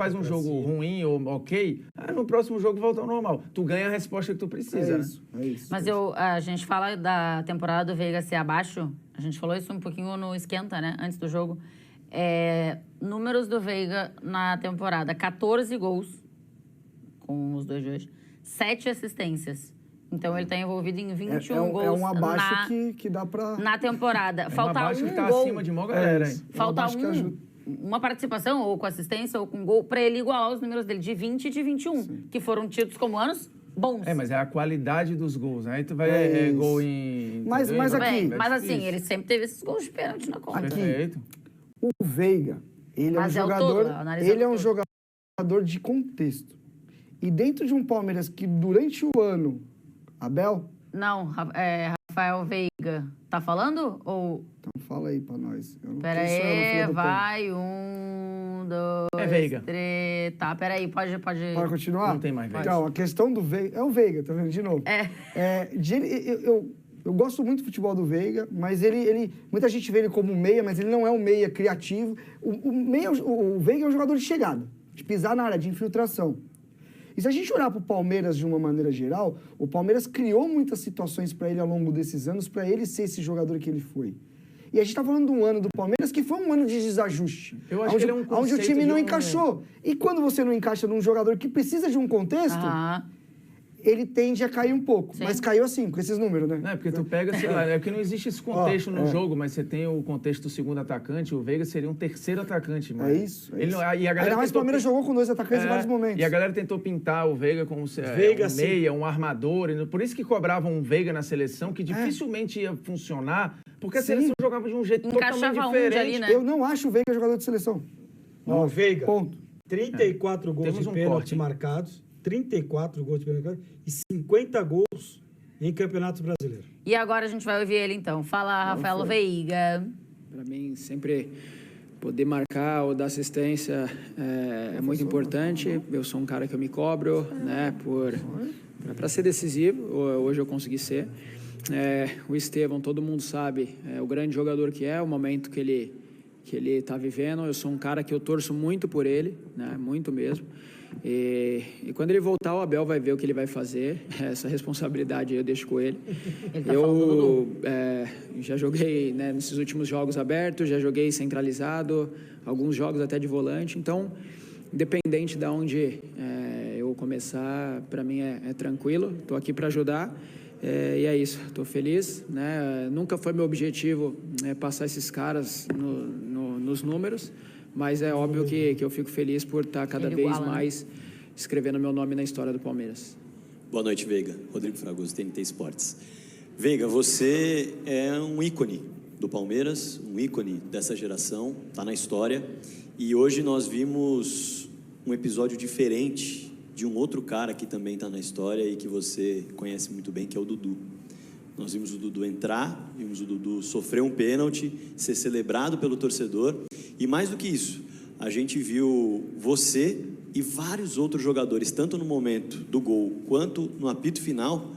faz um jogo ruim ou ok, no próximo jogo volta ao normal. Tu ganha a resposta que tu precisa, É isso. Mas a gente fala da temporada do Veiga ser abaixo, a gente falou isso um pouquinho no Esquenta, né? Antes do jogo. Números do Veiga na temporada: 14 gols, com os 2 de hoje, 7 assistências. Então ele está envolvido em 21 gols. É um abaixo que dá pra... Na temporada. Falta abaixo um que tá gol. acima de mó galera, hein? Falta abaixo que ajuda. uma participação, ou com assistência, ou com gol, para ele igualar os números dele de 20 e de 21, que foram tidos como anos bons. Mas é a qualidade dos gols, né? Aí tu vai gol em... Mas entendeu? aqui... Mas assim, ele sempre teve esses gols de pênalti na conta. Perfeito. O Veiga, ele é um jogador... Ele é um jogador de contexto. E dentro de um Palmeiras que durante o ano... Abel? Não, Rafael Veiga. Tá falando? Ou... Então fala aí pra nós. Pera aí, vai. 1, 2, Veiga. 3... Tá, pera aí, pode... Pode continuar? Não tem mais Veiga. Então, a questão do Veiga... É o Veiga, tá vendo? De novo. Eu gosto muito do futebol do Veiga, mas ele... Muita gente vê ele como um meia, mas ele não é um meia criativo. O Veiga é um jogador de chegada, de pisar na área, de infiltração. E se a gente olhar para o Palmeiras de uma maneira geral, o Palmeiras criou muitas situações para ele ao longo desses anos, para ele ser esse jogador que ele foi. E a gente está falando de um ano do Palmeiras que foi um ano de desajuste. Eu acho que ele é um conceito onde o time não encaixou. E quando você não encaixa num jogador que precisa de um contexto, ele tende a cair um pouco. Sim. Mas caiu assim, com esses números, né? Não, porque tu pega, sei lá, porque não existe esse contexto no jogo, mas você tem o contexto do segundo atacante, o Veiga seria um terceiro atacante, mano. É isso. E a galera ainda mais o Palmeiras jogou com 2 atacantes em vários momentos. E a galera tentou pintar o Veiga como um meia, um armador. Por isso que cobravam um Veiga na seleção, que dificilmente ia funcionar, porque a seleção jogava de um jeito totalmente diferente. Ali, né? Eu não acho o Veiga jogador de seleção. Não, Veiga. Ponto. 34 gols de pênalti marcados. 34 gols de pênalti e 50 gols em campeonatos brasileiros. E agora a gente vai ouvir ele, então. Fala, Rafael Veiga. Para mim, sempre poder marcar ou dar assistência é muito importante. Eu sou um cara que eu me cobro, né, para ser decisivo. Hoje eu consegui ser. O Estevão, todo mundo sabe, o grande jogador que é, o momento que ele está vivendo. Eu sou um cara que eu torço muito por ele, né, muito mesmo. E quando ele voltar, o Abel vai ver o que ele vai fazer. Essa responsabilidade eu deixo com ele. Eu já joguei, né, nesses últimos jogos abertos, já joguei centralizado, alguns jogos até de volante. Então, independente de onde eu começar, para mim é tranquilo. Estou aqui para ajudar. E é isso, estou feliz, né? Nunca foi meu objetivo passar esses caras nos números. Mas é óbvio que eu fico feliz por estar cada vez mais escrevendo meu nome na história do Palmeiras. Boa noite, Veiga. Rodrigo Fragoso, TNT Esportes. Veiga, você é um ícone do Palmeiras, um ícone dessa geração, está na história. E hoje nós vimos um episódio diferente de um outro cara que também está na história e que você conhece muito bem, que é o Dudu. Nós vimos o Dudu entrar, vimos o Dudu sofrer um pênalti, ser celebrado pelo torcedor. E mais do que isso, a gente viu você e vários outros jogadores, tanto no momento do gol quanto no apito final,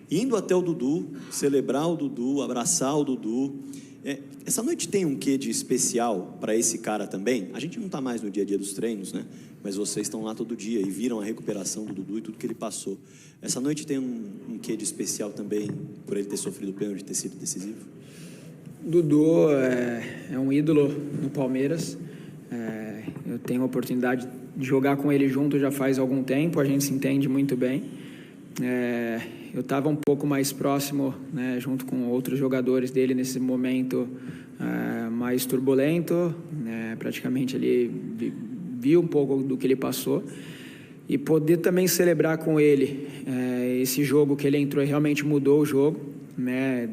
indo até o Dudu, celebrar o Dudu, abraçar o Dudu. Essa noite tem um quê de especial para esse cara também? A gente não está mais no dia a dia dos treinos, né? Mas vocês estão lá todo dia e viram a recuperação do Dudu e tudo que ele passou. Essa noite tem um quê de especial também por ele ter sofrido o pênalti, ter sido decisivo? Dudu é um ídolo no Palmeiras. Eu tenho a oportunidade de jogar com ele junto já faz algum tempo, a gente se entende muito bem. Eu estava um pouco mais próximo, né, junto com outros jogadores dele nesse momento mais turbulento, né, praticamente ele viu um pouco do que ele passou, e poder também celebrar com ele esse jogo que ele entrou e realmente mudou o jogo, né,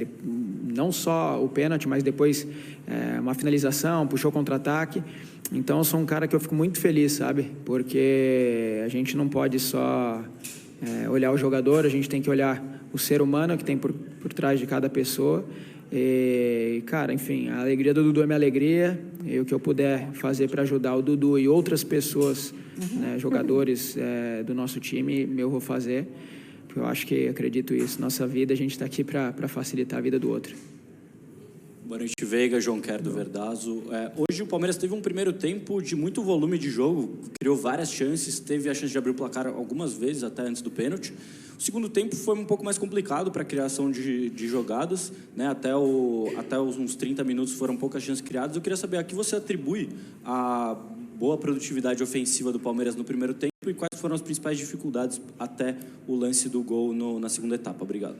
não só o pênalti, mas depois uma finalização, puxou contra-ataque. Então eu sou um cara que eu fico muito feliz, sabe, porque a gente não pode só olhar o jogador, a gente tem que olhar o ser humano que tem por trás de cada pessoa. E, cara, enfim, a alegria do Dudu é minha alegria, e o que eu puder fazer para ajudar o Dudu e outras pessoas, né, jogadores do nosso time, eu vou fazer, porque eu acho que acredito isso. Nossa vida, a gente está aqui para facilitar a vida do outro. Boa noite, Veiga, João Quer do Verdazo. Hoje o Palmeiras teve um primeiro tempo de muito volume de jogo, criou várias chances, teve a chance de abrir o placar algumas vezes, até antes do pênalti. O segundo tempo foi um pouco mais complicado para a criação de jogadas, né? Até uns 30 minutos foram poucas chances criadas. Eu queria saber a que você atribui a boa produtividade ofensiva do Palmeiras no primeiro tempo e quais foram as principais dificuldades até o lance do gol na segunda etapa. Obrigado.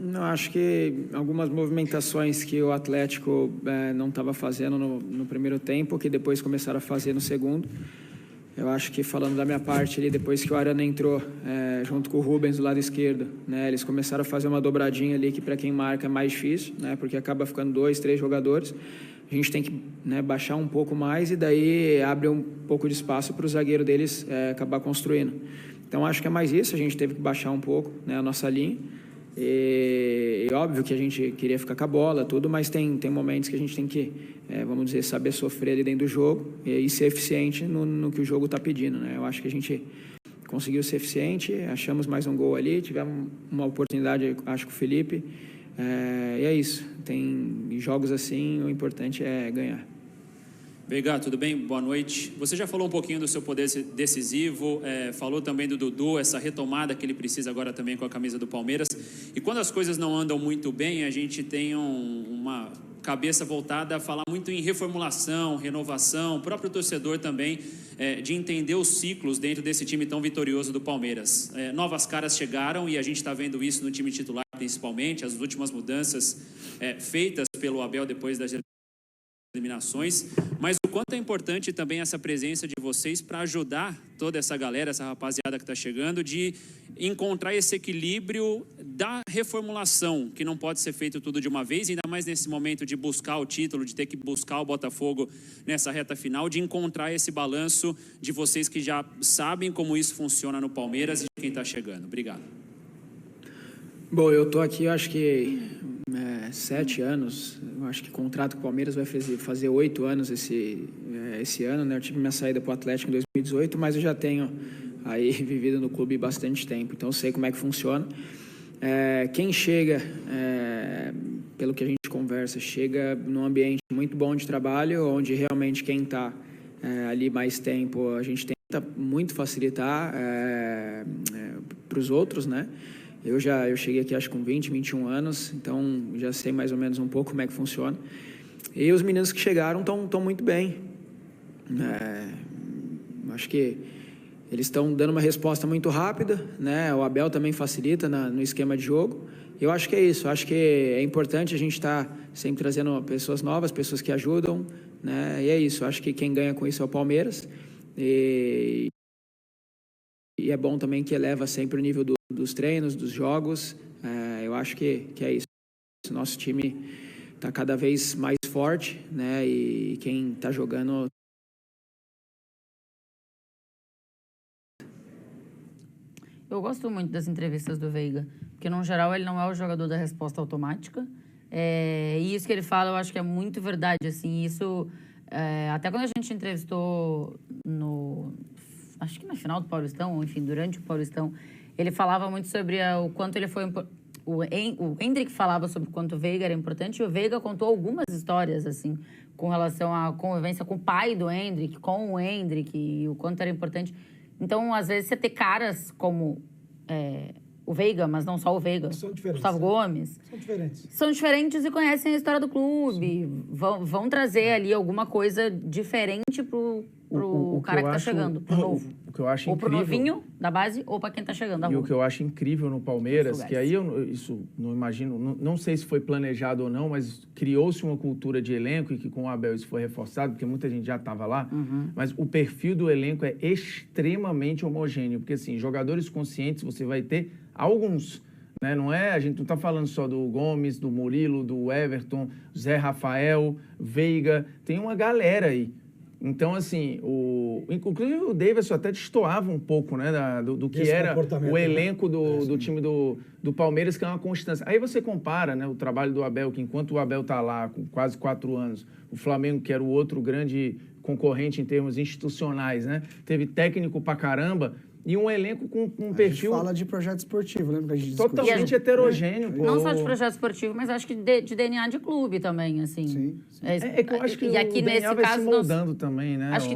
Não, acho que algumas movimentações que o Atlético não estava fazendo no primeiro tempo, que depois começaram a fazer no segundo. Eu acho que, falando da minha parte, ali, depois que o Arana entrou junto com o Rubens do lado esquerdo, né, eles começaram a fazer uma dobradinha ali que para quem marca é mais difícil, né, porque acaba ficando 2, 3 jogadores. A gente tem que, né, baixar um pouco mais e daí abre um pouco de espaço para o zagueiro deles acabar construindo. Então, acho que é mais isso, a gente teve que baixar um pouco, né, a nossa linha. E óbvio que a gente queria ficar com a bola, tudo, mas tem momentos que a gente tem que, vamos dizer, saber sofrer ali dentro do jogo e ser eficiente no que o jogo está pedindo, né? Eu acho que a gente conseguiu ser eficiente, achamos mais um gol ali, tivemos uma oportunidade, acho que o Felipe, e é isso. Tem jogos assim, o importante é ganhar. Veiga, tudo bem? Boa noite. Você já falou um pouquinho do seu poder decisivo, falou também do Dudu, essa retomada que ele precisa agora também com a camisa do Palmeiras. E quando as coisas não andam muito bem, a gente tem uma cabeça voltada a falar muito em reformulação, renovação, o próprio torcedor também, de entender os ciclos dentro desse time tão vitorioso do Palmeiras. Novas caras chegaram e a gente está vendo isso no time titular, principalmente, as últimas mudanças feitas pelo Abel depois das eliminações, mas o quanto é importante também essa presença de vocês para ajudar toda essa galera, essa rapaziada que está chegando, de encontrar esse equilíbrio da reformulação, que não pode ser feito tudo de uma vez, ainda mais nesse momento de buscar o título, de ter que buscar o Botafogo nessa reta final, de encontrar esse balanço de vocês que já sabem como isso funciona no Palmeiras e de quem está chegando. Obrigado. Bom, eu estou aqui, eu acho que 7 anos, eu acho que contrato com o Palmeiras vai fazer 8 anos esse ano, né? Eu tive minha saída para o Atlético em 2018, mas eu já tenho aí vivido no clube bastante tempo, então eu sei como é que funciona. Quem chega, pelo que a gente conversa, chega num ambiente muito bom de trabalho, onde realmente quem está ali mais tempo, a gente tenta muito facilitar para os outros, né? Eu cheguei aqui, acho, com 20, 21 anos, então já sei mais ou menos um pouco como é que funciona. E os meninos que chegaram estão muito bem. Acho que eles estão dando uma resposta muito rápida, né? O Abel também facilita no esquema de jogo. Eu acho que é isso, acho que é importante a gente estar sempre trazendo pessoas novas, pessoas que ajudam, né? E é isso, acho que quem ganha com isso é o Palmeiras. E é bom também que eleva sempre o nível dos treinos, dos jogos. Eu acho que é isso. O nosso time está cada vez mais forte, né? E quem está jogando... Eu gosto muito das entrevistas do Veiga, porque, no geral, ele não é o jogador da resposta automática. E isso que ele fala, eu acho que é muito verdade, assim. Isso, até quando a gente entrevistou acho que no final do Paulistão, ou enfim, durante o Paulistão, ele falava muito sobre o quanto ele foi... O Endrick falava sobre o quanto o Veiga era importante, e o Veiga contou algumas histórias, assim, com relação à convivência com o pai do Endrick, com o Endrick, e o quanto era importante. Então, às vezes, você ter caras como o Veiga, mas não só o Veiga, são diferentes, Gustavo Gomes. São diferentes. São diferentes e conhecem a história do clube. Vão trazer ali alguma coisa diferente pro cara que tá chegando, pro novo. O que eu acho ou incrível... pro novinho da base, ou para quem tá chegando da rua. E o que eu acho incrível no Palmeiras, que aí isso não imagino, não sei se foi planejado ou não, mas criou-se uma cultura de elenco e que com o Abel isso foi reforçado, porque muita gente já estava lá, mas o perfil do elenco é extremamente homogêneo, porque assim, jogadores conscientes você vai ter alguns, né? A gente não está falando só do Gomes, do Murilo, do Everton, Zé Rafael, Veiga, tem uma galera aí. Então, assim, inclusive o Davidson até destoava um pouco, né, do que era o elenco do time do Palmeiras, que é uma constância. Aí você compara, né, o trabalho do Abel, que enquanto o Abel está lá com quase 4 anos, o Flamengo, que era o outro grande concorrente em termos institucionais, né, teve técnico pra caramba, e um elenco com um A gente perfil fala de projeto esportivo, lembra que a gente discutiu? totalmente heterogêneo. Pô. Não só de projeto esportivo, mas acho que de DNA de clube também, assim. Sim. É que eu acho que e aqui o DNA nesse vai caso, se moldando também, né? Acho que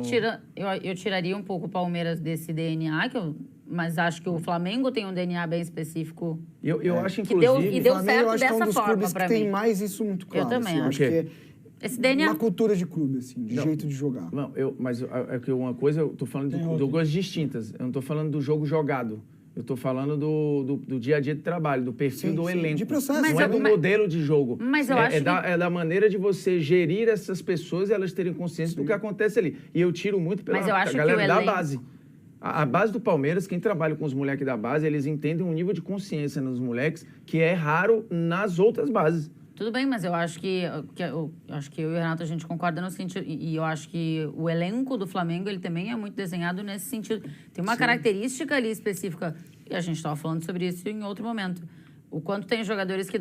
eu tiraria um pouco o Palmeiras desse DNA, mas acho que o Flamengo tem um DNA bem específico. Eu acho, Que deu, inclusive... e deu O Flamengo, eu certo acho que é um dessa dos forma clubes pra que mim. tem mais isso muito claro. também assim, acho. acho que é Esse DNA. uma cultura de clube, assim, de jeito de jogar. Não, mas é que uma coisa, eu tô falando de coisas distintas. Eu não tô falando do jogo jogado. Eu tô falando do dia a dia de trabalho, do perfil do elenco. De processo. Não é do modelo de jogo. Mas eu acho que... É da maneira de você gerir essas pessoas e elas terem consciência do que acontece ali. E eu tiro muito pela Mas eu acho galera que o da elenco... base. A base do Palmeiras, quem trabalha com os moleques da base, eles entendem um nível de consciência nos moleques que é raro nas outras bases. Tudo bem, mas eu acho que eu e o Renato, a gente concorda no sentido... E eu acho que o elenco do Flamengo, ele também é muito desenhado nesse sentido. Tem uma característica ali específica, e a gente estava falando sobre isso em outro momento. O quanto tem jogadores que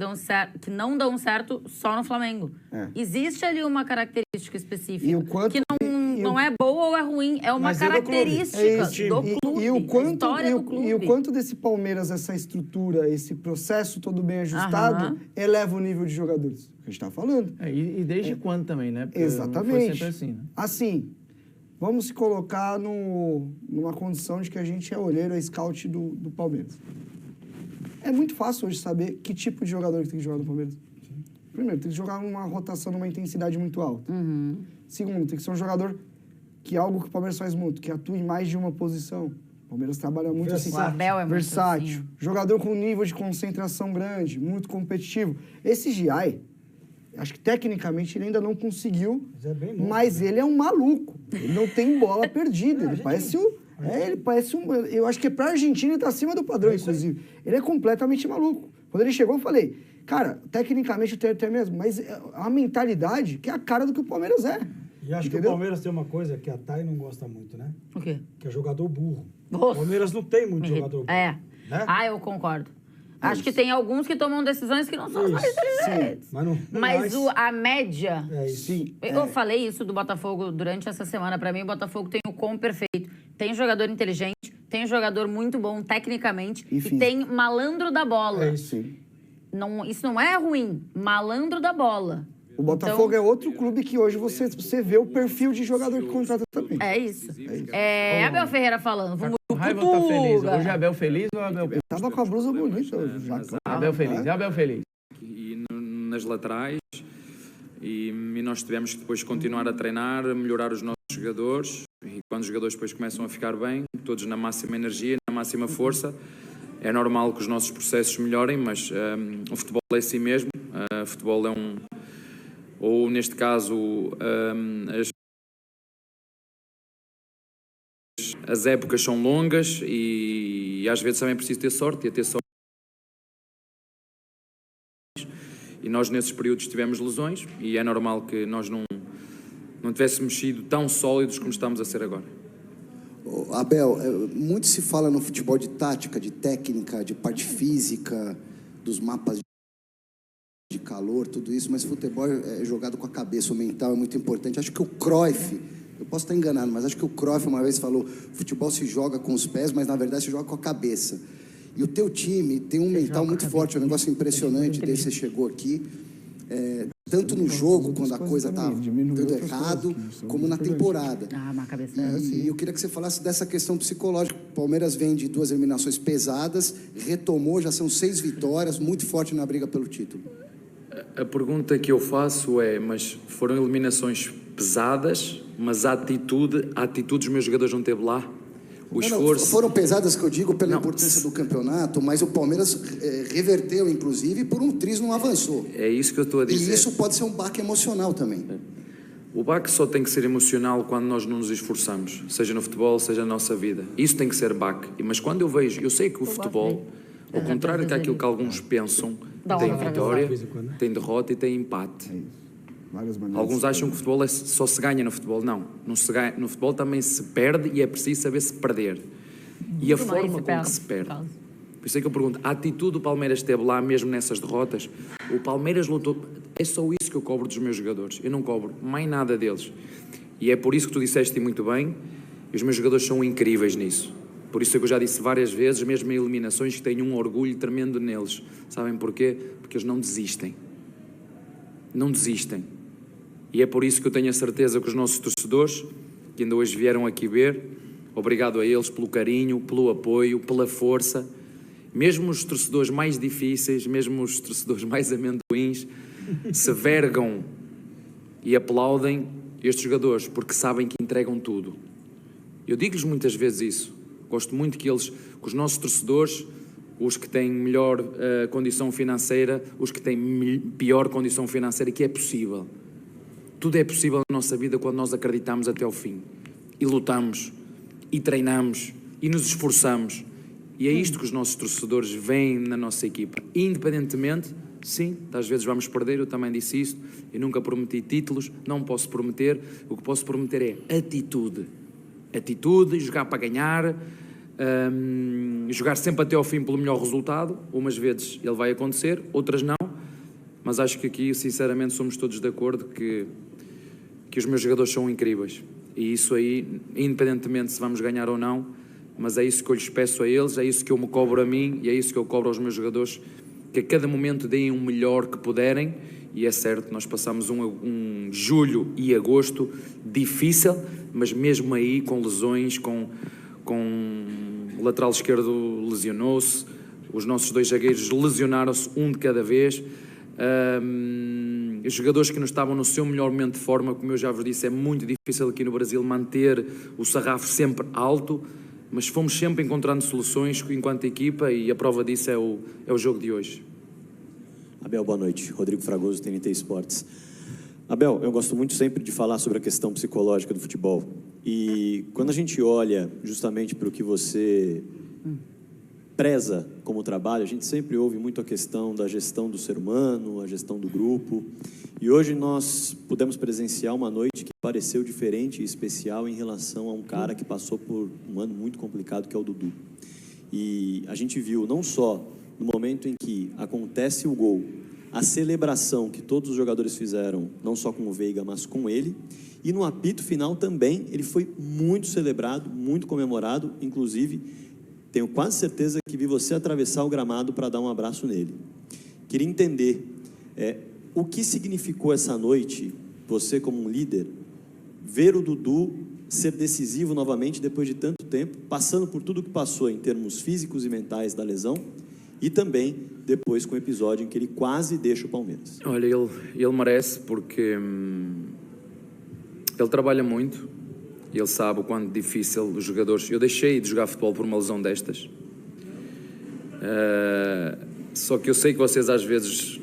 não dão certo só no Flamengo. Existe ali uma característica específica E o quanto... que não é boa ou é ruim, é uma Mas é do clube. característica do clube, E o quanto, história do clube. e o quanto desse Palmeiras, essa estrutura, esse processo todo bem ajustado, eleva o nível de jogadores. Que a gente tá falando. E desde quando também, né? Porque Exatamente. Foi sempre assim, né? Assim, vamos se colocar numa condição de que a gente é olheiro, é scout do Palmeiras. É muito fácil hoje saber que tipo de jogador que tem que jogar no Palmeiras. Primeiro, tem que jogar numa rotação, numa intensidade muito alta. Segundo, tem que ser um jogador que é algo que o Palmeiras faz muito, que atua em mais de uma posição. O Palmeiras trabalha muito assim. O Abel é muito versátil. assim. Jogador com nível de concentração grande, muito competitivo. Esse Giai, acho que tecnicamente ele ainda não conseguiu, Mas é bem bom, mas ele é um maluco. Ele não tem bola perdida. Ele parece um... Eu acho que pra Argentina ele tá acima do padrão, inclusive. Ele é completamente maluco. Quando ele chegou, eu falei, cara, tecnicamente até mesmo, mas a mentalidade que é a cara do que o Palmeiras é. E acho que o Palmeiras tem uma coisa que a Thay não gosta muito, né? O quê? Que é jogador burro. Nossa. O Palmeiras não tem muito jogador burro. É. Né? Ah, eu concordo. Acho que tem alguns que tomam decisões que não são as mais inteligentes. Mas A média... É isso. Sim. Eu falei isso do Botafogo durante essa semana. Pra mim, o Botafogo tem o combo perfeito. Tem jogador inteligente, tem jogador muito bom tecnicamente e tem malandro da bola. É isso. Isso não é ruim. Malandro da bola. O Botafogo é outro clube que hoje você vê o perfil de jogador que contrata também. É isso. Abel Ferreira falando. Vamos O Raiva tá feliz. Hoje é Abel feliz ou Abel feliz? Tava com a blusa bonita hoje. Abel feliz. Abel feliz. E nas laterais. E nós tivemos que depois continuar a treinar, a melhorar os nossos jogadores. E quando os jogadores depois começam a ficar bem, todos na máxima energia, na máxima força, é normal que os nossos processos melhorem, mas o futebol é assim mesmo. O futebol é ou neste caso as épocas são longas e às vezes também é preciso ter sorte, e a ter sorte. E nós nesses períodos tivemos lesões e é normal que nós não tivéssemos sido tão sólidos como estamos a ser agora. Abel, muito se fala no futebol de tática, de técnica, de parte física, dos mapas de calor, tudo isso, mas futebol é jogado com a cabeça, o mental é muito importante. Acho que o Cruyff, eu posso estar enganado, mas acho que o Cruyff uma vez falou, futebol se joga com os pés, mas na verdade se joga com a cabeça. E o teu time tem um mental muito forte, é um negócio impressionante desde que você chegou aqui, tanto no jogo, quando a coisa está dando errado, como na temporada. Na cabeça. E eu queria que você falasse dessa questão psicológica. O Palmeiras vem de 2 eliminações pesadas, retomou, já são 6 vitórias, muito forte na briga pelo título. A pergunta que eu faço é, mas foram eliminações pesadas, mas a atitude dos meus jogadores não teve lá? O esforço... Foram pesadas, que eu digo, pela importância do campeonato, mas o Palmeiras reverteu, inclusive, por um triz não avançou. É isso que eu estou a dizer. E isso pode ser um baque emocional também. O baque só tem que ser emocional quando nós não nos esforçamos, seja no futebol, seja na nossa vida. Isso tem que ser baque. Mas quando eu sei que o futebol, ao contrário daquilo que alguns pensam, tem vitória, tem derrota e tem empate. Alguns acham que o futebol só se ganha no futebol. Não se ganha. No futebol também se perde e é preciso saber se perder. E a forma como que se perde. Por isso é que eu pergunto, a atitude do Palmeiras esteve lá mesmo nessas derrotas? O Palmeiras lutou... É só isso que eu cobro dos meus jogadores. Eu não cobro mais nada deles. E é por isso que tu disseste muito bem, e os meus jogadores são incríveis nisso. Por isso é que eu já disse várias vezes, mesmo em eliminações, que tenho um orgulho tremendo neles. Sabem porquê? Porque eles não desistem. Não desistem. E é por isso que eu tenho a certeza que os nossos torcedores, que ainda hoje vieram aqui ver, obrigado a eles pelo carinho, pelo apoio, pela força. Mesmo os torcedores mais difíceis, mesmo os torcedores mais amendoins, se vergam e aplaudem estes jogadores, porque sabem que entregam tudo. Eu digo-lhes muitas vezes isso. Gosto muito que os nossos torcedores, os que têm melhor condição financeira, os que têm pior condição financeira, que é possível. Tudo é possível na nossa vida quando nós acreditamos até ao fim. E lutamos, e treinamos, e nos esforçamos. E é isto que os nossos torcedores veem na nossa equipa. Independentemente, sim, às vezes vamos perder, eu também disse isto, eu nunca prometi títulos, não posso prometer, o que posso prometer é atitude. Atitude, jogar para ganhar, jogar sempre até ao fim pelo melhor resultado. Umas vezes ele vai acontecer, outras não, mas acho que aqui, sinceramente, somos todos de acordo que os meus jogadores são incríveis. E isso aí, independentemente se vamos ganhar ou não, mas é isso que eu lhes peço a eles, é isso que eu me cobro a mim e é isso que eu cobro aos meus jogadores, que a cada momento deem o melhor que puderem. E é certo, nós passamos um julho e agosto difícil, mas mesmo aí com lesões, com o lateral esquerdo lesionou-se, os nossos 2 zagueiros lesionaram-se, um de cada vez. Os jogadores que não estavam no seu melhor momento de forma, como eu já vos disse, é muito difícil aqui no Brasil manter o sarrafo sempre alto, mas fomos sempre encontrando soluções enquanto equipa e a prova disso é o jogo de hoje. Abel, boa noite. Rodrigo Fragoso, TNT Esportes. Abel, eu gosto muito sempre de falar sobre a questão psicológica do futebol. E quando a gente olha justamente para o que você preza como trabalho, a gente sempre ouve muito a questão da gestão do ser humano, a gestão do grupo. E hoje nós pudemos presenciar uma noite que pareceu diferente e especial em relação a um cara que passou por um ano muito complicado, que é o Dudu. E a gente viu não só no momento em que acontece o gol, a celebração que todos os jogadores fizeram, não só com o Veiga, mas com ele, e no apito final também, ele foi muito celebrado, muito comemorado, inclusive, tenho quase certeza que vi você atravessar o gramado para dar um abraço nele. Queria entender o que significou essa noite, você como um líder, ver o Dudu ser decisivo novamente depois de tanto tempo, passando por tudo que passou em termos físicos e mentais da lesão, e também depois com o episódio em que ele quase deixa o Palmeiras. Olha, ele merece porque ele trabalha muito, ele sabe o quanto difícil os jogadores... Eu deixei de jogar futebol por uma lesão destas, só que eu sei que vocês às vezes...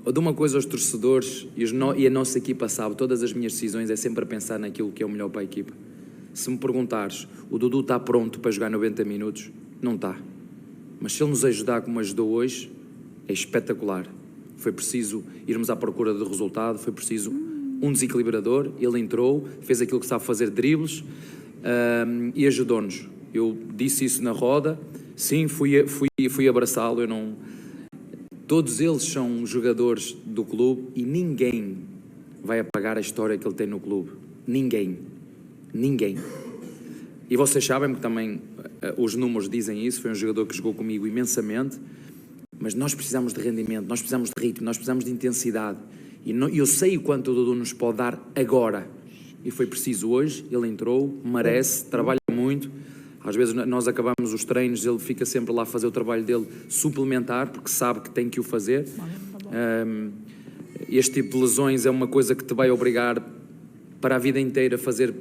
Eu dou uma coisa aos torcedores e a nossa equipa sabe, todas as minhas decisões é sempre a pensar naquilo que é o melhor para a equipa. Se me perguntares, o Dudu está pronto para jogar 90 minutos? Não está. Mas se ele nos ajudar como ajudou hoje, é espetacular. Foi preciso irmos à procura do resultado, foi preciso um desequilibrador, ele entrou, fez aquilo que sabe fazer, dribles, e ajudou-nos. Eu disse isso na roda, sim, fui abraçá-lo, eu não... Todos eles são jogadores do clube e ninguém vai apagar a história que ele tem no clube. Ninguém. Ninguém. E vocês sabem que também os números dizem isso, foi um jogador que jogou comigo imensamente, mas nós precisamos de rendimento, nós precisamos de ritmo, nós precisamos de intensidade. E eu sei o quanto o Dudu nos pode dar agora. E foi preciso hoje, ele entrou, merece, trabalha muito. Às vezes nós acabamos os treinos, ele fica sempre lá a fazer o trabalho dele suplementar, porque sabe que tem que o fazer. Este tipo de lesões é uma coisa que te vai obrigar para a vida inteira a fazer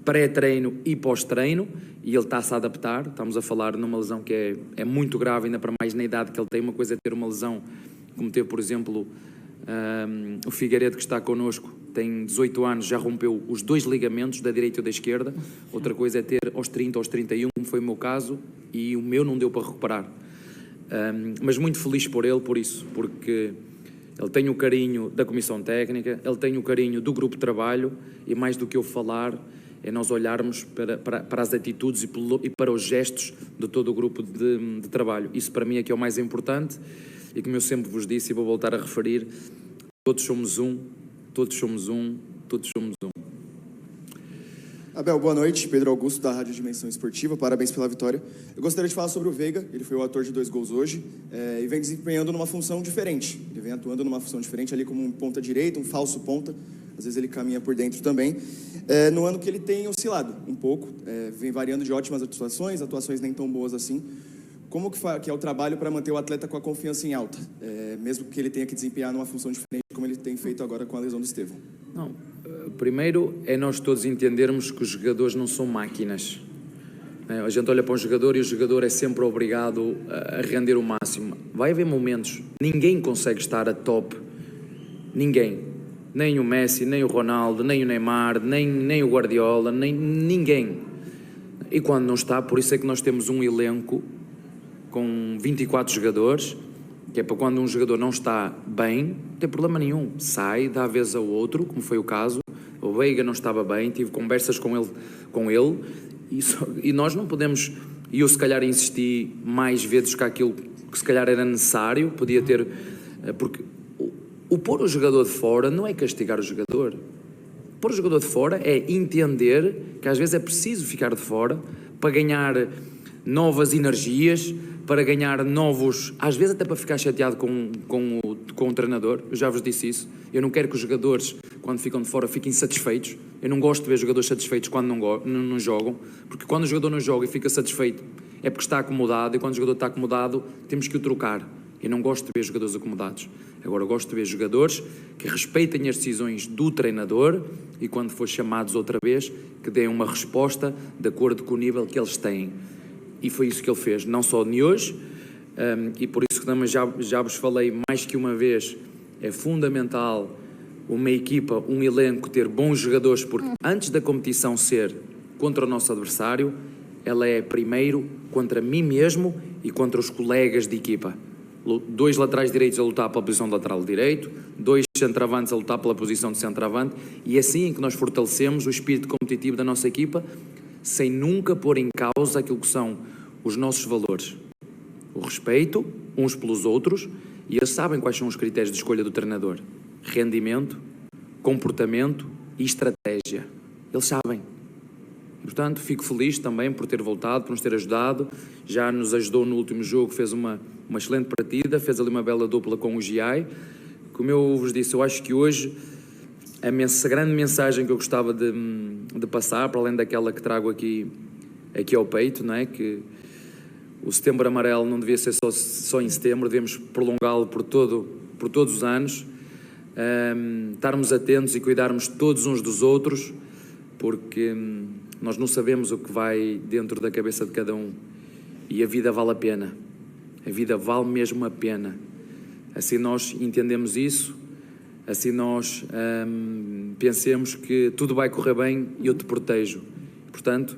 pré-treino e pós-treino, e ele está-se a adaptar. Estamos a falar numa lesão que é muito grave, ainda para mais na idade que ele tem. Uma coisa é ter uma lesão como teve, por exemplo, o Figueiredo, que está connosco, tem 18 anos, já rompeu os 2 ligamentos, da direita e da esquerda. Outra coisa é ter aos 30, aos 31, como foi o meu caso, e o meu não deu para recuperar. Mas muito feliz por ele, por isso, porque ele tem o carinho da comissão técnica, ele tem o carinho do grupo de trabalho, e mais do que eu falar, é nós olharmos para as atitudes e para os gestos de todo o grupo de trabalho. Isso para mim é que é o mais importante, e como eu sempre vos disse e vou voltar a referir, todos somos um, todos somos um, todos somos um. Abel, boa noite. Pedro Augusto, da Rádio Dimensão Esportiva. Parabéns pela vitória. Eu gostaria de falar sobre o Veiga. Ele foi o autor de 2 gols hoje e vem desempenhando numa função diferente. Ele vem atuando numa função diferente ali como um ponta direita, um falso ponta. Às vezes ele caminha por dentro também. No ano que ele tem oscilado um pouco. Vem variando de ótimas atuações nem tão boas assim. Como que é o trabalho para manter o atleta com a confiança em alta? Mesmo que ele tenha que desempenhar numa função diferente, como ele tem feito agora com a lesão do Estevão. Não. Primeiro é nós todos entendermos que os jogadores não são máquinas. A gente olha para um jogador e o jogador é sempre obrigado a render o máximo. Vai haver momentos, ninguém consegue estar a top, ninguém. Nem o Messi, nem o Ronaldo, nem o Neymar, nem o Guardiola, ninguém. E quando não está, por isso é que nós temos um elenco com 24 jogadores, que é para quando um jogador não está bem, não tem problema nenhum, sai, dá a vez ao outro, como foi o caso. O Veiga não estava bem, tive conversas com ele e nós não podemos, e eu se calhar insisti mais vezes que aquilo que se calhar era necessário, podia ter, porque o pôr o jogador de fora não é castigar o jogador. Pôr o jogador de fora é entender que às vezes é preciso ficar de fora para ganhar novas energias, para ganhar novos, às vezes até para ficar chateado com o treinador. Eu já vos disse isso. Eu não quero que os jogadores, quando ficam de fora, fiquem satisfeitos. Eu não gosto de ver jogadores satisfeitos quando não jogam, porque quando o jogador não joga e fica satisfeito é porque está acomodado, e quando o jogador está acomodado temos que o trocar. Eu não gosto de ver jogadores acomodados. Agora, eu gosto de ver jogadores que respeitem as decisões do treinador e, quando for chamados outra vez, que deem uma resposta de acordo com o nível que eles têm. E foi isso que ele fez, não só de hoje, e por isso que também já vos falei mais que uma vez, é fundamental uma equipa, um elenco ter bons jogadores, porque antes da competição ser contra o nosso adversário, ela é primeiro contra mim mesmo e contra os colegas de equipa. 2 laterais direitos a lutar pela posição de lateral direito, 2 centroavantes a lutar pela posição de centroavante, e é assim que nós fortalecemos o espírito competitivo da nossa equipa, sem nunca pôr em causa aquilo que são os nossos valores. O respeito uns pelos outros, e eles sabem quais são os critérios de escolha do treinador. Rendimento, comportamento e estratégia. Eles sabem. Portanto, fico feliz também por ter voltado, por nos ter ajudado. Já nos ajudou no último jogo, fez uma excelente partida, fez ali uma bela dupla com o Giai. Como eu vos disse, eu acho que hoje a grande mensagem que eu gostava de passar, para além daquela que trago aqui ao peito, não é? Que o Setembro Amarelo não devia ser só em setembro, devemos prolongá-lo por todos os anos, estarmos atentos e cuidarmos todos uns dos outros, porque nós não sabemos o que vai dentro da cabeça de cada um, e a vida vale a pena, a vida vale mesmo a pena. Assim nós entendemos isso, assim nós pensemos que tudo vai correr bem e eu te protejo. Portanto,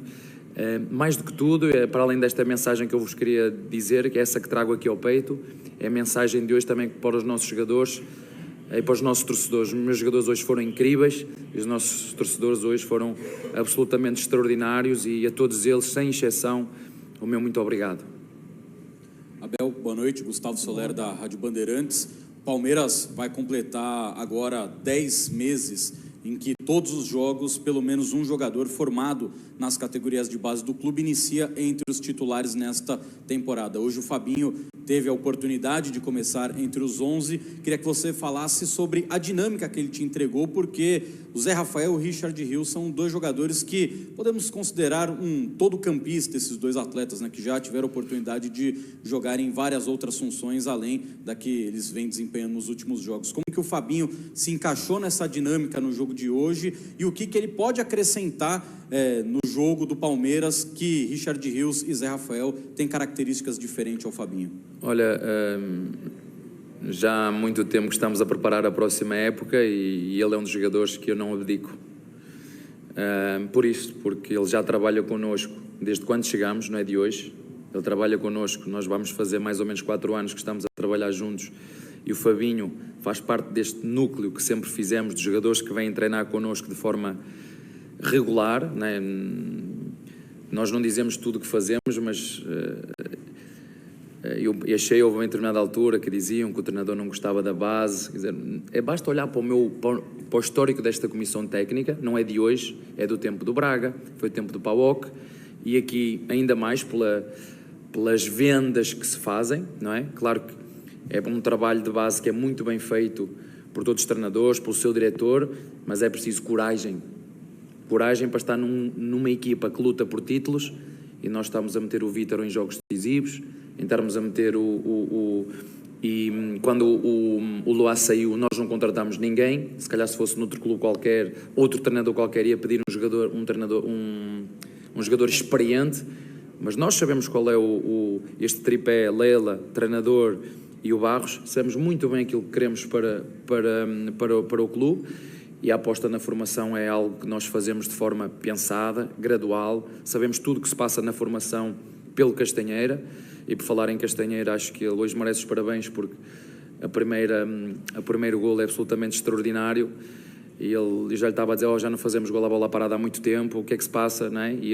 mais do que tudo, para além desta mensagem que eu vos queria dizer, que é essa que trago aqui ao peito, é a mensagem de hoje também para os nossos jogadores e para os nossos torcedores. Os meus jogadores hoje foram incríveis, e os nossos torcedores hoje foram absolutamente extraordinários, e a todos eles, sem exceção, o meu muito obrigado. Abel, boa noite. Gustavo Soler, da Rádio Bandeirantes. Palmeiras vai completar agora 10 meses em que todos os jogos, pelo menos um jogador formado nas categorias de base do clube inicia entre os titulares nesta temporada. Hoje o Fabinho teve a oportunidade de começar entre os 11. Queria que você falasse sobre a dinâmica que ele te entregou, porque o Zé Rafael e o Richard Rios são 2 jogadores que podemos considerar um todo-campista, esses 2 atletas, né, que já tiveram a oportunidade de jogar em várias outras funções, além da que eles vêm desempenhando nos últimos jogos. Como que o Fabinho se encaixou nessa dinâmica no jogo de hoje, e o que ele pode acrescentar no jogo do Palmeiras, que Richard Rios e Zé Rafael têm características diferentes ao Fabinho? Olha, já há muito tempo que estamos a preparar a próxima época, e ele é um dos jogadores que eu não abdico. Por isso, porque ele já trabalha connosco desde quando chegamos, não é de hoje. Ele trabalha connosco, nós vamos fazer mais ou menos 4 anos que estamos a trabalhar juntos, e o Fabinho faz parte deste núcleo que sempre fizemos, de jogadores que vêm treinar connosco de forma regular, né? Nós não dizemos tudo o que fazemos, mas eu achei, houve uma determinada altura que diziam que o treinador não gostava da base. Quer dizer, basta olhar para para o histórico desta comissão técnica, não é de hoje, é do tempo do Braga, foi do tempo do PAOK, e aqui ainda mais pelas vendas que se fazem, não é? Claro que é um trabalho de base que é muito bem feito por todos os treinadores, pelo seu diretor, mas é preciso coragem. Coragem para estar numa equipa que luta por títulos, e nós estamos a meter o Vítor em jogos decisivos, estarmos a meter e quando o Loá saiu, nós não contratámos ninguém. Se calhar se fosse noutro clube qualquer, outro treinador qualquer ia pedir um jogador experiente, mas nós sabemos qual é este tripé, Lela, treinador e o Barros, sabemos muito bem aquilo que queremos para o clube, e a aposta na formação é algo que nós fazemos de forma pensada, gradual, sabemos tudo o que se passa na formação pelo Castanheira, e por falar em Castanheira, acho que ele hoje merece os parabéns, porque a primeiro golo é absolutamente extraordinário, e eu já lhe estava a dizer, já não fazemos golo à bola parada há muito tempo, o que é que se passa, não é? E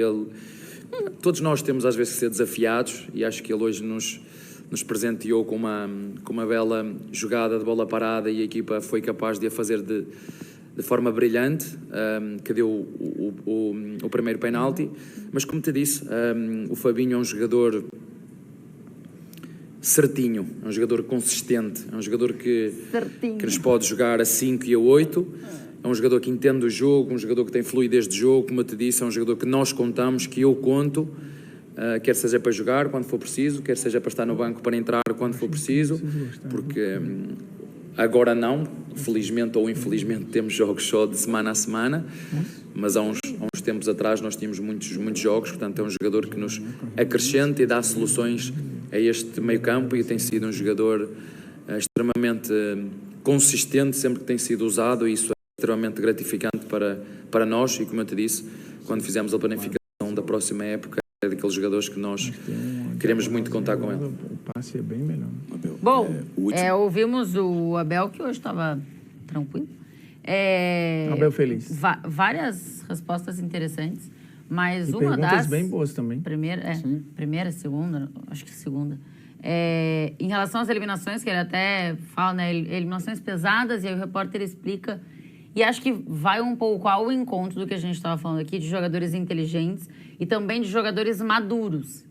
todos nós temos às vezes que ser desafiados, e acho que ele hoje nos presenteou com uma bela jogada de bola parada, e a equipa foi capaz de a fazer de forma brilhante, que deu o primeiro penalti. Mas como te disse, o Fabinho é um jogador certinho, é um jogador consistente, é um jogador que nos pode jogar a 5 e a 8, é um jogador que entende o jogo, um jogador que tem fluidez de jogo, como eu te disse, é um jogador que nós contamos, que eu conto, quer seja para jogar quando for preciso, quer seja para estar no banco para entrar quando for preciso, porque agora não, felizmente ou infelizmente temos jogos só de semana a semana, mas há uns tempos atrás nós tínhamos muitos jogos, portanto é um jogador que nos acrescenta e dá soluções a este meio campo, e tem sido um jogador extremamente consistente sempre que tem sido usado, e isso é extremamente gratificante para nós, e como eu te disse, quando fizemos a planificação da próxima época, é daqueles jogadores que nós queremos muito contar com ele. O passe é bem melhor. Bom, ouvimos o Abel, que hoje estava tranquilo. Abel feliz. Várias respostas interessantes, mas e uma perguntas das... bem boas também. Primeira, segunda, acho que segunda. Em relação às eliminações, que ele até fala, né, eliminações pesadas, e aí o repórter explica, e acho que vai um pouco ao encontro do que a gente estava falando aqui, de jogadores inteligentes e também de jogadores maduros.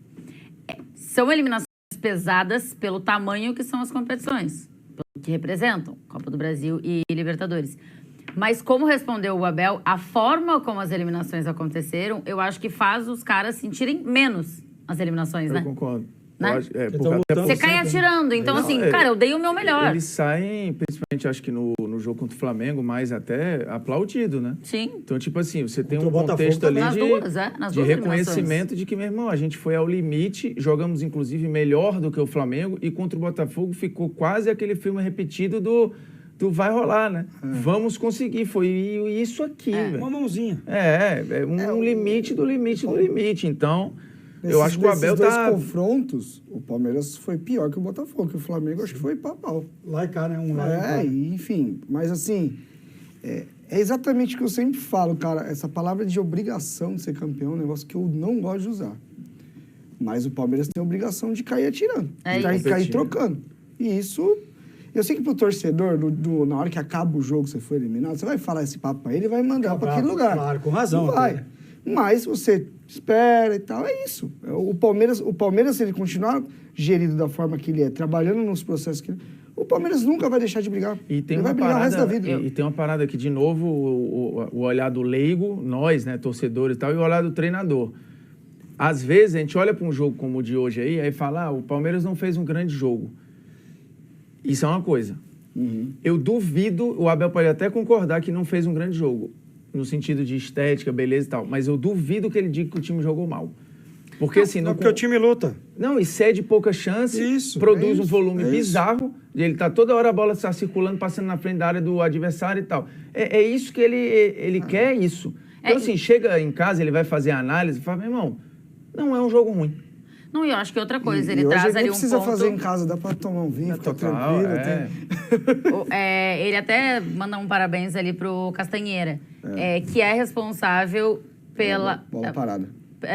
São eliminações pesadas pelo tamanho que são as competições, que representam Copa do Brasil e Libertadores. Mas como respondeu o Abel, a forma como as eliminações aconteceram, eu acho que faz os caras sentirem menos as eliminações, né? Eu concordo. Né? Você cai atirando, então cara, eu dei o meu melhor. Eles saem, principalmente acho que no jogo contra o Flamengo, mais até aplaudido, né? Sim. Então, tipo assim, você tem um contexto ali de reconhecimento de que, meu irmão, a gente foi ao limite, jogamos inclusive melhor do que o Flamengo, e contra o Botafogo ficou quase aquele filme repetido do vai rolar, né? Vamos conseguir, foi isso aqui, velho. Uma mãozinha. Um limite do limite do limite, então... Eu acho que o Abel dois confrontos, o Palmeiras foi pior que o Botafogo, que o Flamengo acho que foi pau. Lá e cá, né? Enfim, mas assim, é exatamente o que eu sempre falo, cara, essa palavra de obrigação de ser campeão é um negócio que eu não gosto de usar. Mas o Palmeiras tem a obrigação de cair atirando, cair trocando. E isso, eu sei que pro torcedor, na hora que acaba o jogo, você foi eliminado, você vai falar esse papo pra ele e vai mandar pra aquele lugar. Claro, com razão. Não vai. Mas você espera e tal, é isso. O Palmeiras, se ele continuar gerido da forma que ele é, trabalhando nos processos que ele... O Palmeiras nunca vai deixar de brigar. Ele vai brigar o resto da vida. E tem uma parada aqui, de novo, o olhar do leigo, nós, né, torcedores e tal, e o olhar do treinador. Às vezes, a gente olha para um jogo como o de hoje aí fala, o Palmeiras não fez um grande jogo. Isso é uma coisa. Eu duvido, o Abel pode até concordar que não fez um grande jogo, no sentido de estética, beleza e tal, mas eu duvido que ele diga que o time jogou mal. Porque assim... Porque o time luta. Não, e cede pouca chance, produz um volume bizarro, ele tá toda hora a bola está circulando, passando na frente da área do adversário e tal. É isso que ele quer, isso. Então assim, chega em casa, ele vai fazer a análise e fala, meu irmão, não é um jogo ruim. Não, e eu acho que outra coisa, ele traz ali um ponto... precisa fazer em casa, dá pra tomar um vinho, ficar tranquilo. Ele até manda um parabéns ali pro Castanheira, que é responsável pela... Bola parada.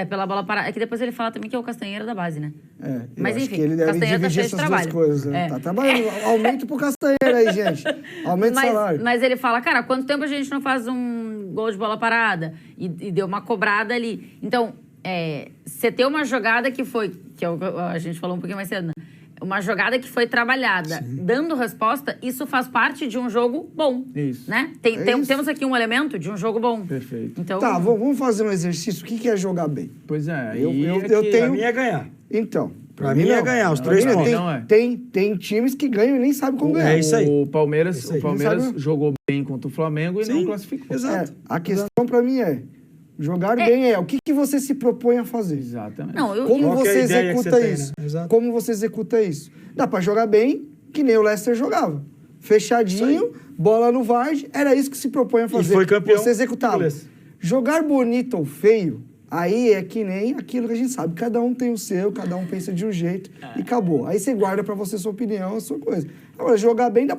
pela bola parada. É que depois ele fala também que é o Castanheira da base, né? Mas acho enfim, que ele deve Castanheira tá dividir cheio de essas trabalho. duas coisas. Tá trabalhando. Aumento pro Castanheira aí, gente. Aumenta o salário. Mas ele fala, cara, quanto tempo a gente não faz um gol de bola parada? E deu uma cobrada ali. Então, você ter uma jogada que foi... Que a gente falou um pouquinho mais cedo, né? Uma jogada que foi trabalhada, dando resposta, isso faz parte de um jogo bom. Isso. Né? Temos aqui um elemento de um jogo bom. Perfeito. Então, Tá, vamos fazer um exercício. O que é jogar bem? Pois é. Eu tenho... Pra mim é ganhar. Então... Pra mim é ganhar os 3 pontos. Tem times que ganham e nem sabem como ganhar. É isso aí. O Palmeiras jogou bem contra o Flamengo e não classificou. Exato. A questão pra mim é... Jogar bem o que você se propõe a fazer. Exatamente. Como você executa isso? Né? Como você executa isso? Dá pra jogar bem, que nem o Leicester jogava. Fechadinho, bola no Vardy, era isso que se propõe a fazer. E foi campeão. Você executava. Jogar bonito ou feio, aí é que nem aquilo que a gente sabe. Cada um tem o seu, cada um pensa de um jeito e acabou. Aí você guarda pra você sua opinião, a sua coisa. Agora, jogar bem, dá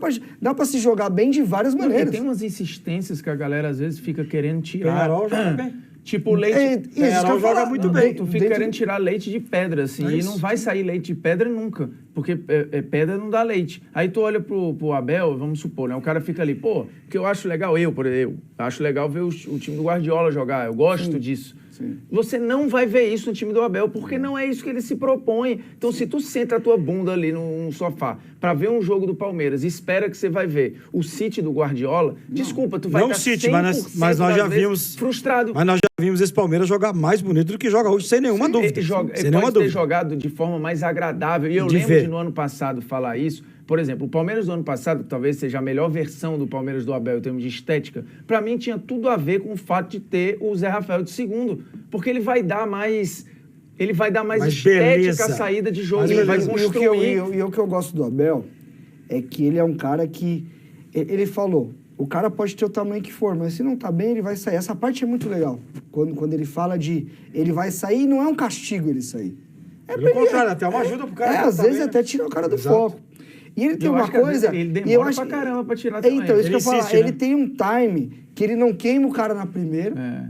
pra se jogar bem de várias maneiras. Tem umas insistências que a galera às vezes fica querendo tirar. Penharol joga bem. Tipo, leite... Penharol joga muito bem. Tu fica querendo tirar leite de pedra, assim, e não vai sair leite de pedra nunca, porque pedra não dá leite. Aí tu olha pro Abel, vamos supor, né? O cara fica ali, pô, que eu acho legal, eu acho legal ver o time do Guardiola jogar, eu gosto disso. Sim. Você não vai ver isso no time do Abel, porque não é isso que ele se propõe. Então, se tu senta a tua bunda ali num sofá para ver um jogo do Palmeiras e espera que você vai ver o City do Guardiola, desculpa, tu vai estar 100% mas nós já vimos frustrado. Mas nós já vimos esse Palmeiras jogar mais bonito do que joga hoje, sem nenhuma dúvida. Ele pode ter jogado de forma mais agradável. E eu lembro de no ano passado falar isso. Por exemplo, o Palmeiras do ano passado, que talvez seja a melhor versão do Palmeiras do Abel em termos de estética, para mim tinha tudo a ver com o fato de ter o Zé Rafael de segundo, porque ele vai dar mais estética à saída de jogo, ele vai construir. E o que eu gosto do Abel é que ele é um cara que... Ele falou, o cara pode ter o tamanho que for, mas se não tá bem, ele vai sair. Essa parte é muito legal. Quando ele fala de... Ele vai sair, não é um castigo ele sair. Pelo contrário, até uma ajuda pro cara. Às vezes até tira o cara do foco. E ele tem uma coisa... Ele demora pra caramba pra tirar também. Então, isso que eu falo, ele tem um time que ele não queima o cara na primeira,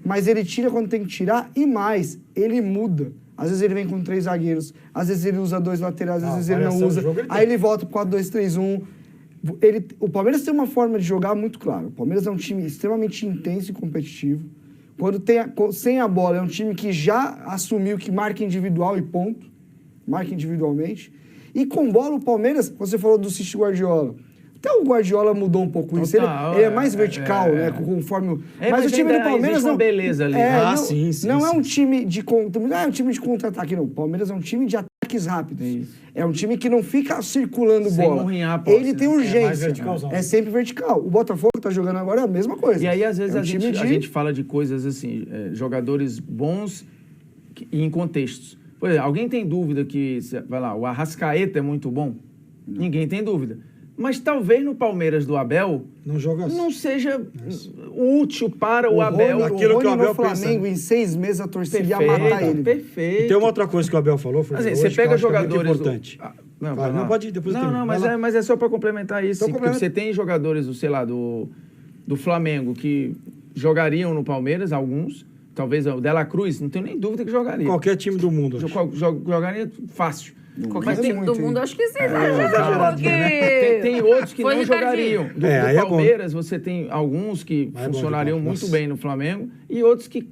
mas ele tira quando tem que tirar, e mais, ele muda. Às vezes ele vem com 3 zagueiros, às vezes ele usa 2 laterais, às vezes ele não usa. Aí ele volta pro 4-2-3-1. O Palmeiras tem uma forma de jogar muito clara. O Palmeiras é um time extremamente intenso e competitivo. Sem a bola, é um time que já assumiu que marca individual e ponto. Marca individualmente. E com bola, o Palmeiras, você falou do City Guardiola. Até o Guardiola mudou um pouco isso. Ele é mais vertical, né? Conforme... Mas o time do Palmeiras não... beleza ali. Não é um time de... Não é um time de contra-ataque, não. O Palmeiras é um time de ataques rápidos. É um time que não fica circulando bola. Ele tem urgência. É sempre vertical. O Botafogo que tá jogando agora é a mesma coisa. E aí, às vezes, a gente fala de coisas assim, jogadores bons e em contextos. Por exemplo, alguém tem dúvida que, vai lá, o Arrascaeta é muito bom? Não. Ninguém tem dúvida. Mas talvez no Palmeiras do Abel não seja útil para o Abel. Aquilo que o Abel no Flamengo, em 6 meses, a torcida ia matar ele. Perfeito. E tem uma outra coisa que o Abel falou, assim, você pega jogadores... importante. Não, pode ir, depois mas é só para complementar isso. Porque você tem jogadores, sei lá, do Flamengo que jogariam no Palmeiras, alguns... Talvez o Dela Cruz, não tenho nem dúvida que jogaria. Qualquer time do mundo. Jogaria fácil. Qualquer time do mundo, acho que sim. Tem outros que não jogariam. Do Palmeiras, você tem alguns que funcionariam muito bem no Flamengo e outros que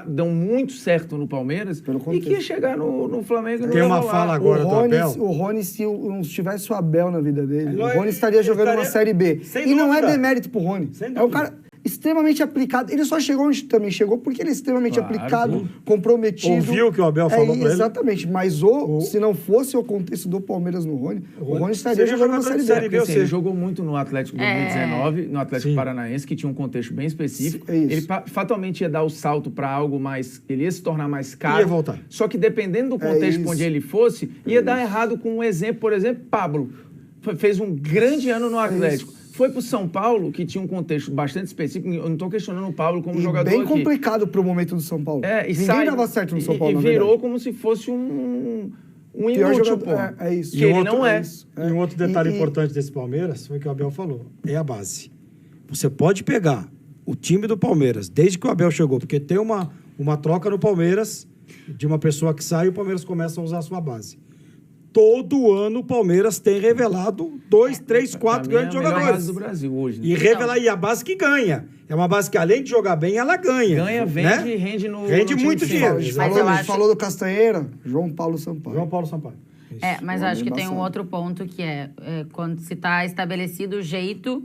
dão muito certo no Palmeiras e que ia chegar no Flamengo e não tem uma fala agora do Abel. O Rony, se não tivesse o Abel na vida dele, o Rony estaria jogando uma Série B. E não é demérito pro Rony. É um cara... extremamente aplicado. Ele só chegou onde também chegou porque ele é extremamente aplicado, comprometido. Ouviu o que o Abel falou pra ele? Exatamente. Mas se não fosse o contexto do Palmeiras no Rony, o Rony estaria jogando na Série B. Ele jogou muito no Atlético 2019, no Atlético Paranaense, que tinha um contexto bem específico. Ele fatalmente ia dar o salto para algo mais... Ele ia se tornar mais caro. Ia voltar. Só que dependendo do contexto onde ele fosse, ia dar errado com um exemplo. Por exemplo, Pablo fez um grande ano no Atlético. Foi pro São Paulo, que tinha um contexto bastante específico. Eu não estou questionando o Pablo como jogador bem complicado pro momento do São Paulo. Ninguém dava certo no São Paulo, e virou como se fosse um inútil, pô. É isso. Que ele não é. E um outro detalhe importante desse Palmeiras foi o que o Abel falou. É a base. Você pode pegar o time do Palmeiras, desde que o Abel chegou, porque tem uma uma troca no Palmeiras de uma pessoa que sai e o Palmeiras começa a usar a sua base. Todo ano o Palmeiras tem revelado 2, 3, 4 grandes jogadores. É a base do Brasil hoje. Né? E a base que ganha. É uma base que, além de jogar bem, ela ganha. Ganha, vende, né? e rende no Rende no muito dinheiro. A gente falou do Castanheira, João Paulo Sampaio. Mas eu acho que tem um outro ponto que quando se está estabelecido o jeito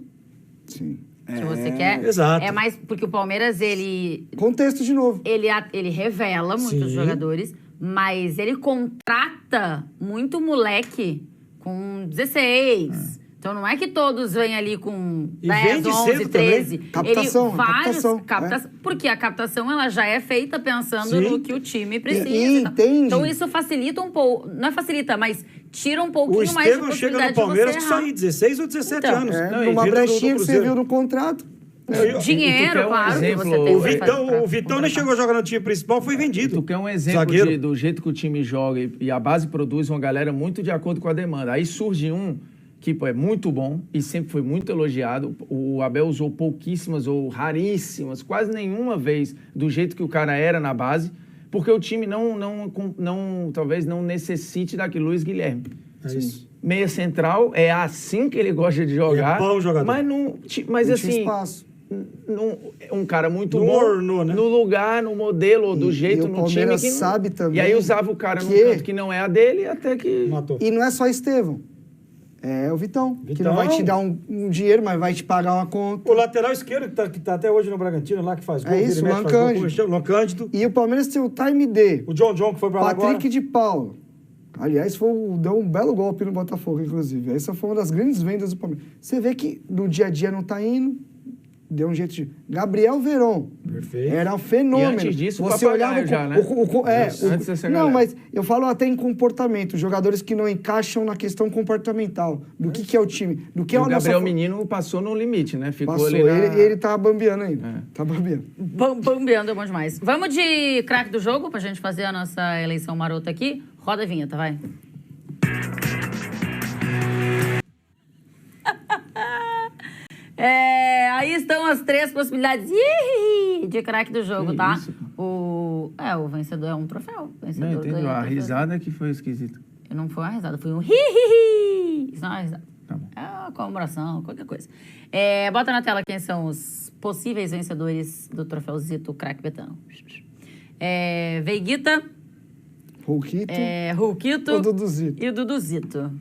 Sim. que você quer. Exato. É mais porque o Palmeiras, ele... Contexto de novo. Ele revela muitos jogadores, mas ele contrata muito moleque com 16. Então não é que todos vêm ali com 10, 11, 13. Captação. Porque a captação ela já é feita pensando no que o time precisa. Entende. Então isso facilita um pouco. Não é facilita, mas tira um pouquinho mais de O Estevão chega possibilidade no Palmeiras de com você errar. só 16 ou 17 anos. Numa brechinha que você viu no contrato. Dinheiro, claro, exemplo, que você tem O Vitão nem chegou a jogar no time principal, foi vendido. Tu quer um exemplo do jeito que o time joga e a base produz uma galera muito de acordo com a demanda. Aí surge um que é muito bom e sempre foi muito elogiado. O Abel usou pouquíssimas ou raríssimas, quase nenhuma vez, do jeito que o cara era na base, porque o time talvez não necessite daquilo. Luiz Guilherme. É isso. Meia central, é assim que ele gosta de jogar. É bom jogador. Mas assim, espaço. Um cara muito Não bom ornou, né? no lugar, no modelo, do jeito, no time que sabe também. E aí usava o cara num canto que não é a dele até que... Matou. E não é só Estevão. É o Vitão, que não vai te dar um dinheiro, mas vai te pagar uma conta. O lateral esquerdo, que tá até hoje no Bragantino, lá que faz gol. É isso, o Luan Cândido. E o Palmeiras tem o Time D. O John que foi pra lá agora. Patrick de Paula. Aliás, deu um belo golpe no Botafogo, inclusive. Essa foi uma das grandes vendas do Palmeiras. Você vê que no dia a dia não tá indo, deu um jeito de... Gabriel Veron. Perfeito. Era um fenômeno. E antes disso, você olhava já, né? Antes dessa galera. Mas eu falo até em comportamento. Jogadores que não encaixam na questão comportamental. Do que é o time. Do que é o Gabriel Menino passou no limite, né? Ficou ali ele tá bambeando ainda. Tá bambeando. Bambeando é bom demais. Vamos de craque do jogo pra gente fazer a nossa eleição marota aqui. Roda a vinheta, vai. Aí estão as 3 possibilidades de craque do jogo, tá? Isso? O vencedor é um troféu. Não, entendi. A risada que foi esquisita. Não foi uma risada, foi um hi-hi-hi. Isso não é uma risada. Tá bom. É uma comemoração, qualquer coisa. Bota na tela quem são os possíveis vencedores do troféuzito craque betano. Veiguita, Hulquito o Duduzito. e o Duduzito.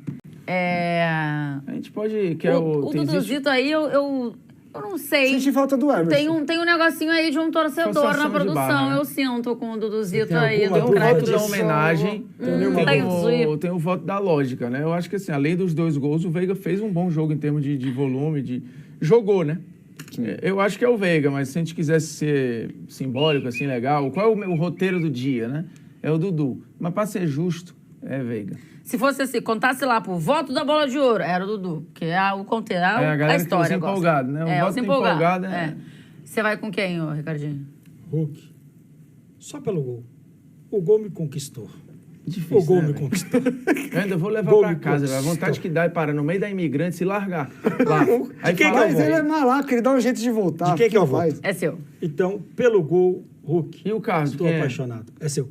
A gente pode... O Duduzito aí, eu não sei. Sente falta do Emerson. Tem um negocinho aí de um torcedor Forçação na de produção. barra, né? Eu sinto com o Duduzito Tem aí. alguma Do Tem o craque voto do da jogo. homenagem, tem Tem o voto da lógica, né? Eu acho que, assim, além dos 2 gols, o Veiga fez um bom jogo em termos de volume, jogou, né? Eu acho que é o Veiga, mas se a gente quisesse ser simbólico, assim, legal, qual é o roteiro do dia, né? É o Dudu. Mas para ser justo, é Veiga. Se fosse assim, contasse lá pro voto da bola de ouro, era o Dudu. Que é o conteúdo, a história. É empolgado, né? O voto empolgado Você vai com quem, Ricardinho? Hulk. Só pelo gol. O gol me conquistou. Difícil, o gol né, me conquistou. Eu ainda vou levar pra casa, velho. A vontade que dá é parar no meio da imigrante e se largar lá. Aí Mas ele é malaco, ele dá um jeito de voltar. De quem que eu voto? É seu. Então, pelo gol, Hulk. E o Carlos? Estou apaixonado. É seu.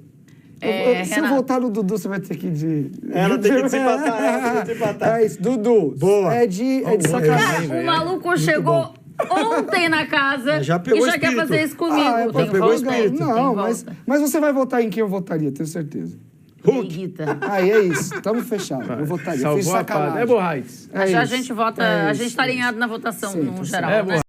Se eu voltar no Dudu, você vai ter que ir de... Ela tem que desempatar. É isso, Dudu. Boa. É de sacanagem. O maluco chegou ontem na casa Já pegou e já quer espírito. fazer isso comigo. Tem pegou volta? espírito. Não, mas você vai votar em quem eu votaria, tenho certeza. Veiguita. Aí é isso, tamo fechado. Eu votaria. Salvou Fiz a sacanagem. pata. É Borraites. Já a gente vota, a gente tá alinhado na votação, no geral, né?